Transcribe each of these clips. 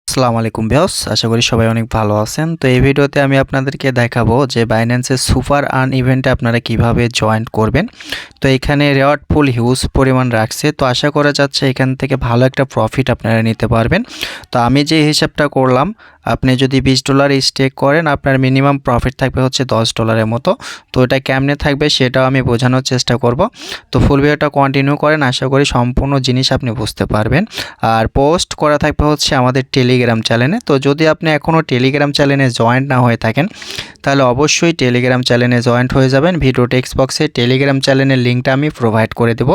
আসসালামু আলাইকুম ভিউয়ার্স, আশা করি সবাই অনেক ভালো আছেন। তো এই ভিডিওতে আমি আপনাদেরকে দেখাবো যে বাইন্যান্সের সুপার আর্ন ইভেন্টে আপনারা কিভাবে জয়েন করবেন। তো এখানে রেওয়ার্ড পুল হিউজ পরিমাণ রাখছে, তো আশা করা যাচ্ছে এখান থেকে ভালো একটা প্রফিট আপনারা নিতে পারবেন। তো আমি যে হিসাবটা করলাম, আপনি যদি $20 স্টেক করেন আপনার মিনিমাম প্রফিট থাকবে হচ্ছে $10 মতো। তো এটা কেমনে থাকবে সেটাও আমি বোঝানোর চেষ্টা করব। তো ফুল ভিডিওটা কন্টিনিউ করেন, আশা করি সম্পূর্ণ জিনিস আপনি বুঝতে পারবেন। আর পোস্ট করা থাকবে হচ্ছে আমাদের টেলিগ্রাম চ্যানেলে। তো যদি আপনি এখনও টেলিগ্রাম চ্যানেলে জয়েন্ট না হয়ে থাকেন তাহলে অবশ্যই টেলিগ্রাম চ্যানেলে জয়েন্ট হয়ে যাবেন। ভিডিও টেক্সট বক্সে টেলিগ্রাম চ্যানেলের লিঙ্কটা আমি প্রোভাইড করে দেবো।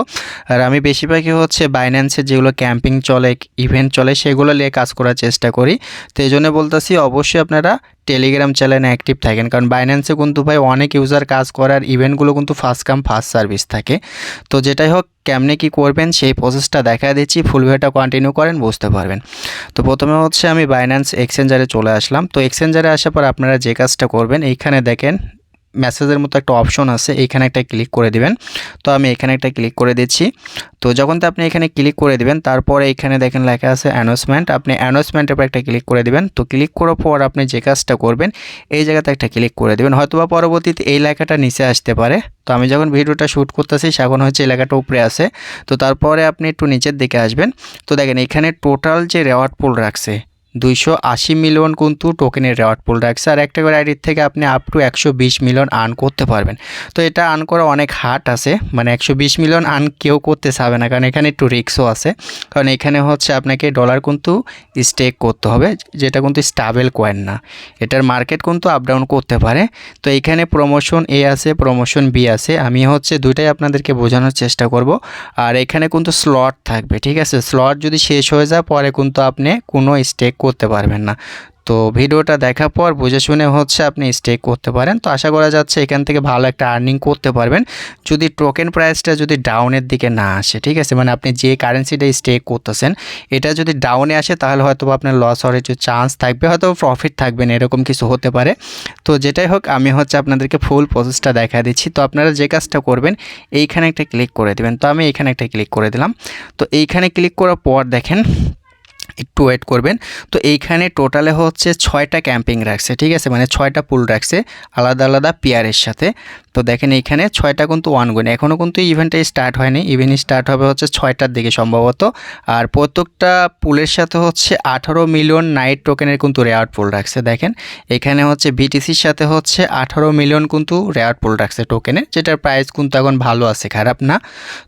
আর আমি বেশিরভাগই হচ্ছে বাইন্যান্সের যেগুলো ক্যাম্পিং চলে, ইভেন্ট চলে, সেগুলো নিয়ে কাজ করার চেষ্টা করি। তো এই জন্য বলতেছি অবশ্যই আপনারা টেলিগ্রাম চ্যানেলে অ্যাক্টিভ থাকেন, কারণ বাইন্যান্সে কিন্তু ভাই অনেক ইউজার কাজ করার ইভেন্টগুলো কিন্তু ফার্স্ট কাম ফার্স্ট সার্ভিস থাকে। তো যেটাই হোক, কেমনে কি করবেন সেই প্রসেসটা দেখা দিচ্ছি, ফুল ভিডিওটা কন্টিনিউ করেন, বুঝতে পারবেন। তো প্রথমে হচ্ছে আমি বাইন্যান্স এক্সচেঞ্জারে চলে আসলাম। তো এক্সচেঞ্জারে আসার পর আপনারা যে কাজটা করবেন, এইখানে দেখেন মেসেজের মতো একটা অপশন আছে, এইখানে একটা ক্লিক করে দিবেন। তো আমি এখানে একটা ক্লিক করে দিচ্ছি। তো যখন তো আপনি এখানে ক্লিক করে দিবেন, তারপরে এখানে দেখেন লেখা আছে অ্যানাউন্সমেন্ট, আপনি অ্যানাউন্সমেন্টের উপর একটা ক্লিক করে দিবেন। তো ক্লিক করার পর আপনি যে কাজটা করবেন, এই জায়গাতে একটা ক্লিক করে দিবেন। হয়তোবা পরবর্তীতে এই লেখাটা নিচে আসতে পারে। তো আমি যখন ভিডিওটা শ্যুট করতেছি এখন হচ্ছে এই লেখাটা উপরে আছে। তো তারপরে আপনি একটু নিচের দিকে আসবেন। তো দেখেন এখানে টোটাল যে রেওয়ার্ড পুল রাখছে 280 মিলিয়ন কিন্তু টোকেনের রেওয়ার্ড পুল রাখছে। আর একটা করে আইডির থেকে আপনি আপ টু 120 মিলিয়ন আর্ন করতে পারবেন। তো এটা আর্ন করা অনেক হার্ড আছে, মানে 120 মিলিয়ন আর্ন কেউ করতে চাবে না, কারণ এখানে একটু রিস্কও আছে। কারণ এখানে হচ্ছে আপনাকে ডলার কিন্তু স্টেক করতে হবে, যেটা কিন্তু স্টেবল কয়েন না, এটার মার্কেট কিন্তু আপ ডাউন করতে পারে। তো এখানে প্রমোশন এ আছে, প্রমোশন বি আছে, আমি হচ্ছে দুইটাই আপনাদেরকে বোঝানোর চেষ্টা করব। আর এখানে কিন্তু স্লট থাকবে, ঠিক আছে। স্লট যদি শেষ হয়ে যায় পরে কিন্তু আপনি কোনো স্টেক করতে পারবেন না। তো ভিডিওটা দেখার পর বুঝে শুনে হচ্ছে আপনি স্টেক করতে পারেন। তো আশা করা যাচ্ছে এখান থেকে ভালো একটা আর্নিং করতে পারবেন, যদি টোকেন প্রাইসটা যদি ডাউনের দিকে না আসে, ঠিক আছে। মানে আপনি যে কারেন্সিটা স্টেক করতেছেন এটা যদি ডাউনে আসে তাহলে হয়তো আপনার লস হওয়ার একটু চান্স থাকবে, হয়তো প্রফিট থাকবে না, এরকম কিছু হতে পারে। তো যেটাই হোক, আমি হচ্ছে আপনাদেরকে ফুল প্রসেসটা দেখা দিচ্ছি। তো আপনারা যে কাজটা করবেন, এইখানে একটা ক্লিক করে দেবেন। তো আমি এইখানে একটা ক্লিক করে দিলাম। তো এইখানে ক্লিক করার পর দেখেন একটু ওয়েট করবেন। তো এইখানে টোটালে হচ্ছে 6টা ক্যাম্পিং রাখছে, ঠিক আছে, মানে 6টা পুল রাখছে আলাদা আলাদা পেয়ারের সাথে। তো দেখেন এইখানে 6টা কিন্তু অনগোয়িং, এখনও কিন্তু ইভেন্টটা স্টার্ট হয়নি, ইভেন্ট স্টার্ট হবে হচ্ছে 6টার দিকে সম্ভবত। আর প্রত্যেকটা পুলের সাথে হচ্ছে 18 মিলিয়ন নাইট টোকেনের কিন্তু রেয়ার্ড পুল রাখছে। দেখেন এখানে হচ্ছে বিটিসির সাথে হচ্ছে 18 মিলিয়ন কিন্তু রেয়ার্ড পুল রাখছে টোকেনের, যেটার প্রাইস কিন্তু এখন ভালো আছে, খারাপ না।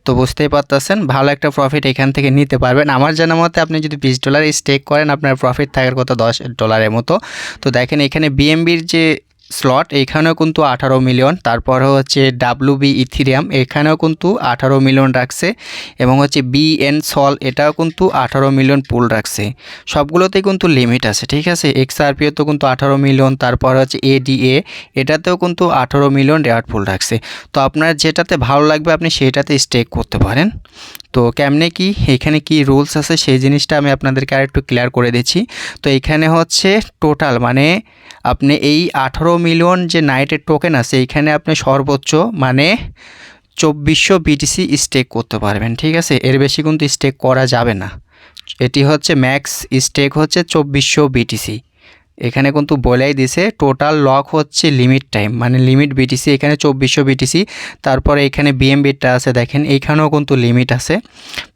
তো বুঝতেই পারতেছেন ভালো একটা প্রফিট এখান থেকে নিতে পারবেন। আমার জানা মতে আপনি যদি $20 স্টেক করেন আপনার প্রফিট থাকার কথা $10 মতো। তো দেখেন এখানে বিএমবির যে স্লট এইখানেও কিন্তু 18 মিলিয়ন, তারপরে হচ্ছে ডাব্লুবি ইথিরিয়াম এখানেও কিন্তু 18 মিলিয়ন রাখছে, এবং হচ্ছে বিএন সল এটাও কিন্তু 18 মিলিয়ন পুল রাখছে। সবগুলোতেই কিন্তু লিমিট আছে, ঠিক আছে। এক্সআরপিও তো কিন্তু 18 মিলিয়ন, তারপর হচ্ছে এডিএ এটাতেও কিন্তু 18 মিলিয়ন রেয়ার্ড পুল রাখছে। তো আপনার যেটাতে ভালো লাগবে আপনি সেটাতে স্টেক করতে পারেন। তো কেমনে কি এখানে কি রুলস আছে সেই জিনিসটা আমি আপনাদেরকে আরেকটু ক্লিয়ার করে দিচ্ছি। তো এখানে হচ্ছে টোটাল মানে আপনি এই 18 মিলিয়ন যে নাইটের টোকেন আছে এইখানে আপনি সর্বোচ্চ মানে 2400 বিটিসি স্টেক করতে পারবেন, ঠিক আছে। এর বেশি কিন্তু স্টেক করা যাবে না, এটি হচ্ছে ম্যাক্স স্টেক হচ্ছে 2400 বিটিসি। এখানে কিন্তু বলেই দিছে টোটাল লক হচ্ছে লিমিট টাইম, মানে লিমিট বিটিসি এখানে 2400 বিটিসি। তারপরে এখানে বিএমবিটা আছে, দেখেন এইখানেও কিন্তু লিমিট আছে।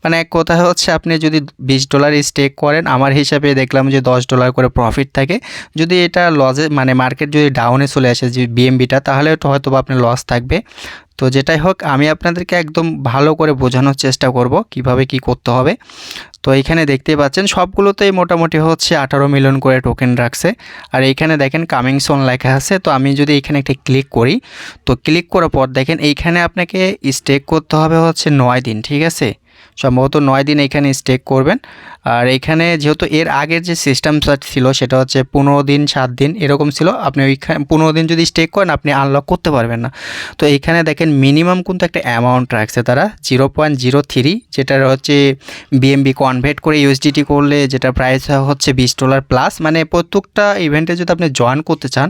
মানে এক কথা হচ্ছে আপনি যদি $20 স্টেক করেন, আমার হিসাবে দেখলাম যে $10 করে প্রফিট থাকে। যদি এটা লসে মানে মার্কেট যদি ডাউনে চলে আসে যে বিএমবিটা, তাহলে তো হয়তো আপনার লস থাকবে। তো যেটাই হোক আমি আপনাদেরকে একদম ভালো করে বোঝানোর চেষ্টা করব কিভাবে কি করতে হবে। তো এইখানে দেখতে পাচ্ছেন সবগুলোতেই মোটামুটি হচ্ছে 18 মিলিয়ন করে টোকেন রাখছে। আর এইখানে দেখেন কামিং সোন লেখা আছে। তো আমি যদি এখানে একটা ক্লিক করি, তো ক্লিক করার পর দেখেন এইখানে আপনাকে স্টেক করতে হবে হচ্ছে 9 দিন, ঠিক আছে। সম্ভবত 9 দিন এখানে স্টেক করবেন। আর এখানে যেহেতু এর আগের যে সিস্টেমটা ছিল সেটা হচ্ছে 15 দিন 7 দিন এরকম ছিল, আপনি ওইখানে 15 দিন যদি স্টেক করেন আপনি আনলক করতে পারবেন না। তো এইখানে দেখেন মিনিমাম কিন্তু একটা অ্যামাউন্ট রাখছে তারা 0.03, যেটার হচ্ছে বিএমবি কনভার্ট করে ইউএসডিটি করলে যেটা প্রাইস হচ্ছে $20 প্লাস। মানে প্রত্যেকটা ইভেন্টে যদি আপনি জয়েন করতে চান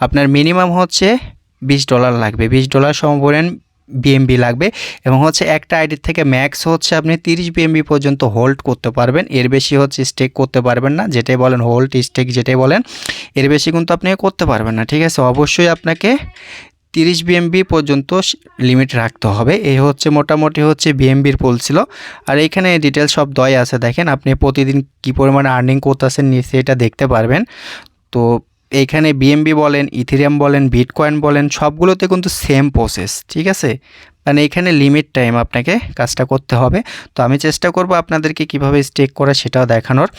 আপনার মিনিমাম হচ্ছে $20 লাগবে। $20 সমপরিমাণ বিএমবি লাগবে এবং হচ্ছে একটা আইডি থেকে ম্যাক্স হচ্ছে আপনি 30 বিএমবি পর্যন্ত হোল্ড করতে পারবেন। এর বেশি হচ্ছে স্টেক করতে পারবেন না, যেটাই বলেন হোল্ড স্টেক যেটাই বলেন, এর বেশি কিন্তু আপনি করতে পারবেন না। ঠিক আছে, অবশ্যই আপনাকে 30 বিএমবি পর্যন্ত লিমিট রাখতে হবে। এই হচ্ছে মোটামুটি হচ্ছে বিএমবির পুল ছিল। আর এইখানে ডিটেলস সব দয় আছে, দেখেন আপনি প্রতিদিন কী পরিমাণে আর্নিং করতেছেন নিচে এটা দেখতে পারবেন। তো এইখানে বিএমবি বলেন, ইথেরিয়াম বলেন, বিটকয়েন বলেন, সবগুলোতে কিন্তু সেম প্রসেস। ঠিক আছে, মানে এখানে লিমিট টাইম আপনাকে কাজটা করতে হবে। তো আমি চেষ্টা করব আপনাদেরকে কিভাবে স্টেক করা সেটাও দেখানোর।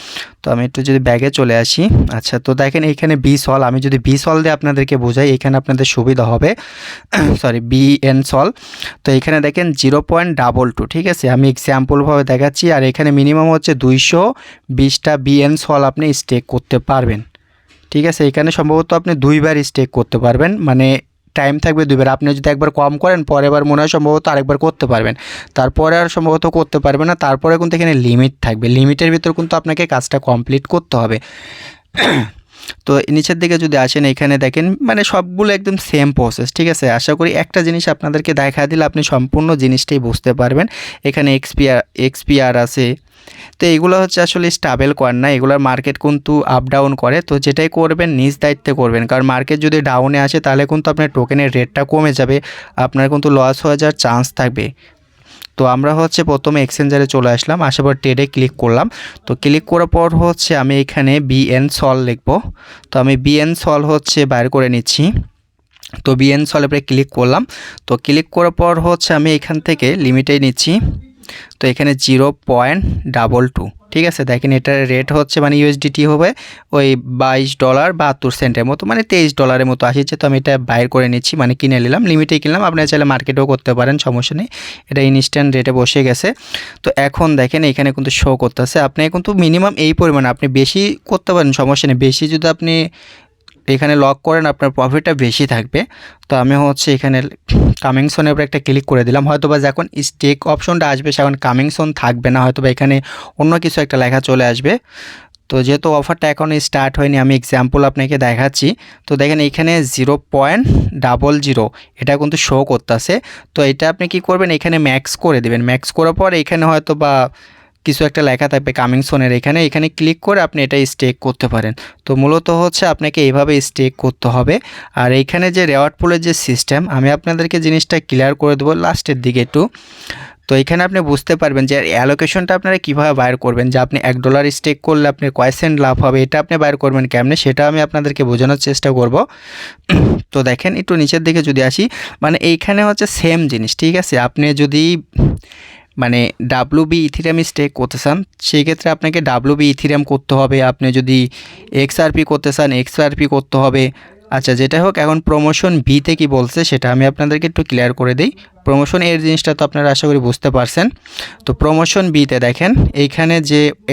তো আমি একটু যদি ব্যাগে চলে আসি। আচ্ছা, তো দেখেন এইখানে বিসল, আমি যদি বিসল দিয়ে আপনাদেরকে বোঝাই এখানে আপনাদের সুবিধা হবে। সরি, বিএন সল। তো এখানে দেখেন 0.22। ঠিক আছে, আমি এক্সাম্পলভাবে দেখাচ্ছি। আর এখানে মিনিমাম হচ্ছে 220টা বিএন সল আপনি স্টেক করতে পারবেন। ঠিক আছে, এখানে সম্ভবত আপনি 2বার স্টেক করতে পারবেন, মানে টাইম থাকবে 2বার। আপনি যদি একবার কম করেন পরের বার মনে হয় সম্ভবত আরেকবার করতে পারবেন, তারপরে আর সম্ভবত করতে পারবেন না। তারপরে কিন্তু এখানে লিমিট থাকবে, লিমিটের ভিতর কিন্তু আপনাকে কাজটা কমপ্লিট করতে হবে। তো নিচের দিকে যদি আসেন এখানে দেখেন মানে সবগুলো একদম সেম প্রসেস। ঠিক আছে, আশা করি একটা জিনিস আপনাদেরকে দেখা দিলে আপনি সম্পূর্ণ জিনিসটাই বুঝতে পারবেন। এখানে এক্সপিআর আছে। তো এইগুলো হচ্ছে আসলে স্টেবল কয়েন না, এগুলোর মার্কেট কিন্তু আপ ডাউন করে। তো যেটাই করবেন নিজ দায়িত্বে করবেন, কারণ মার্কেট যদি ডাউনে আসে তাহলে কিন্তু আপনার টোকেনের রেটটা কমে যাবে, আপনার কিন্তু লস হয়ে যাওয়ার চান্স থাকবে। তো আমরা হচ্ছে প্রথমে এক্সচেঞ্জারে চলে আসলাম, আসার পর ট্রেডে ক্লিক করলাম। তো ক্লিক করার পর হচ্ছে আমি এখানে বিএন সল লিখবো। তো আমি বিএন সল হচ্ছে বাইর করে নিচ্ছি। তো বিএন সল এরপরে ক্লিক করলাম। তো ক্লিক করার পর হচ্ছে আমি এখান থেকে লিমিটে নিচ্ছি। তো এখানে 0.22। ঠিক আছে, দেখেন এটার রেট হচ্ছে মানে ইউএসডিটি হবে ওই $22.72 মতো, মানে $23 মতো আসছে। তো আমি এটা বাইর করে নিচ্ছি, মানে কিনে নিলাম, লিমিটে কিনলাম। আপনারা চাইলে মার্কেটেও করতে পারেন, সমস্যা নেই, এটা ইনস্ট্যান্ট রেটে বসে গেছে। তো এখন দেখেন এখানে কিন্তু শো করতেছে, আপনি কিন্তু মিনিমাম এই পরিমাণে, আপনি বেশি করতে পারেন সমস্যা নেই, বেশি যদি আপনি এখানে লক করেন আপনার প্রফিটটা বেশি থাকবে। তো আমি হচ্ছে এখানে কামিং সোনের উপরে একটা ক্লিক করে দিলাম। হয়তোবা যখন স্টেক অপশনটা আসবে সেখন কামিং সোন থাকবে না, হয়তোবা এখানে অন্য কিছু একটা লেখা চলে আসবে। তো যেহেতু অফারটা এখন স্টার্ট হয়নি, আমি এক্সাম্পল আপনাকে দেখাচ্ছি। তো দেখেন এখানে 0.00 এটা কিন্তু শো করতেছে। তো এটা আপনি কি করবেন, এখানে ম্যাক্স করে দেবেন। ম্যাক্স করার পর এখানে হয়তো বা কিছু একটা লেখা থাকবে কামিং সোনের, এখানে ক্লিক করে আপনি এটা স্টেক করতে পারেন। তো মূলত হচ্ছে আপনাকে এইভাবে স্টেক করতে হবে। আর এইখানে যে রেওয়ার্ড পুলের যে সিস্টেম, আমি আপনাদেরকে জিনিসটা ক্লিয়ার করে দেবো লাস্টের দিকে একটু। তো এখানে আপনি বুঝতে পারবেন যে অ্যালোকেশনটা আপনারা কীভাবে বাইর করবেন, যে আপনি $1 স্টেক করলে আপনি কয় সেন্ট লাভ হবে, এটা আপনি বাইর করবেন কেমনে, সেটা আমি আপনাদেরকে বোঝানোর চেষ্টা করব। তো দেখেন একটু নিচের দিকে যদি আসি, মানে এইখানে হচ্ছে সেম জিনিস। ঠিক আছে, আপনি যদি মানে ডাব্লুবি ইথেরিয়াম স্টেক করতে চান সেই ক্ষেত্রে আপনাকে ডাব্লুবি ইথেরিয়াম করতে হবে। আপনি যদি এক্সআরপি করতে চান এক্সআরপি করতে হবে। আচ্ছা, যেটা হোক, এখন প্রমোশন বিতে কি বলছে সেটা আমি আপনাদেরকে একটু ক্লিয়ার করে দিই। প্রমোশন এর জিনিসটা তো আপনারা আশা করি বুঝতে পারছেন। তো প্রমোশন বিতে দেখেন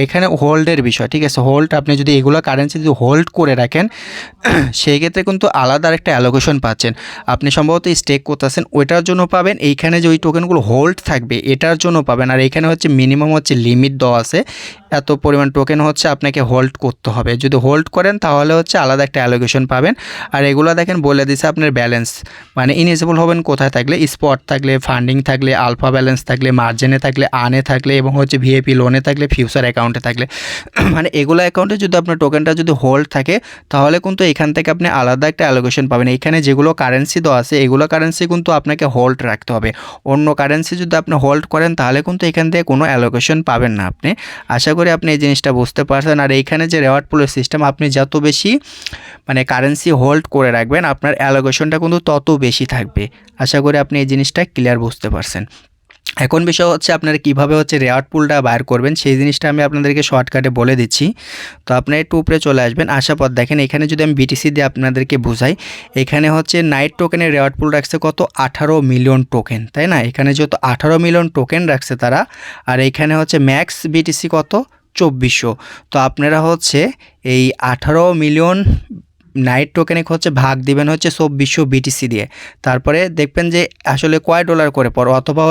এখানে হোল্ডের বিষয়। ঠিক আছে, হোল্ড, আপনি যদি এগুলো কারেন্সি যদি হোল্ড করে রাখেন সেই ক্ষেত্রে কিন্তু আলাদা একটা অ্যালোকেশন পাচ্ছেন। আপনি সম্ভবত স্টেক করতেছেন ওইটার জন্য পাবেন, এইখানে যে ওই টোকেনগুলো হোল্ড থাকবে এটার জন্য পাবেন। আর এখানে হচ্ছে মিনিমাম হচ্ছে লিমিট দেওয়া আছে, এত পরিমাণ টোকেন হচ্ছে আপনাকে হোল্ড করতে হবে। যদি হোল্ড করেন তাহলে হচ্ছে আলাদা একটা অ্যালোকেশন পাবেন। আর এগুলো দেখেন বলে দিছে আপনার ব্যালেন্স, মানে ইনএলিজিবল হবেন কোথায় থাকলে, স্পট থাকলে, ফান্ডিং থাকলে, আলফা ব্যালেন্স থাকলে, মার্জিনে থাকলে, আনে থাকলে এবং হচ্ছে ভিএপি লোনে থাকলে, ফিউচার অ্যাকাউন্টে থাকলে। মানে এগুলো অ্যাকাউন্টে যদি আপনার টোকেনটা যদি হোল্ড থাকে তাহলে কিন্তু এখান থেকে আপনি আলাদা একটা অ্যালোকেশন পাবেন। এখানে যেগুলো কারেন্সি দেওয়া আছে এগুলো কারেন্সি কিন্তু আপনাকে হোল্ড রাখতে হবে। অন্য কারেন্সি যদি আপনি হোল্ড করেন তাহলে কিন্তু এখান থেকে কোনো অ্যালোকেশন পাবেন না আপনি। আশা করি আপনি এই জিনিসটা বুঝতে পারছেন। আর এইখানে যে রেওয়ার্ড পুলের সিস্টেম, আপনি যত বেশি মানে কারেন্সি হোল্ড করে রাখবেন আপনার অ্যালোকেশনটা কিন্তু তত বেশি থাকবে। আশা করি আপনি এই জিনিসটা ক্লিয়ার বুঝতে পারছেন। এখন বিষয় হচ্ছে আপনারা কীভাবে হচ্ছে রেওয়ার্ড পুলটা বাইর করবেন সেই জিনিসটা আমি আপনাদেরকে শর্টকাটে বলে দিচ্ছি। তো আপনারা একটু উপরে চলে আসবেন, আসার পর দেখেন এখানে যদি আমি বিটিসি দিয়ে আপনাদেরকে বোঝাই, এখানে হচ্ছে নাইট টোকেনের রেওয়ার্ড পুল রাখছে কত 18 মিলিয়ন টোকেন, তাই না? এখানে যেহেতু 18 মিলিয়ন টোকেন রাখছে তারা, আর এখানে হচ্ছে ম্যাক্স বিটিসি কত 2400। তো আপনারা হচ্ছে এই 18 মিলিয়ন নাইট টোকেনে হচ্ছে ভাগ দিবেন হচ্ছে 2400 বিটিসি দিয়ে, তারপরে দেখবেন যে আসলে কয় ডলার করে পড়ো, অথবা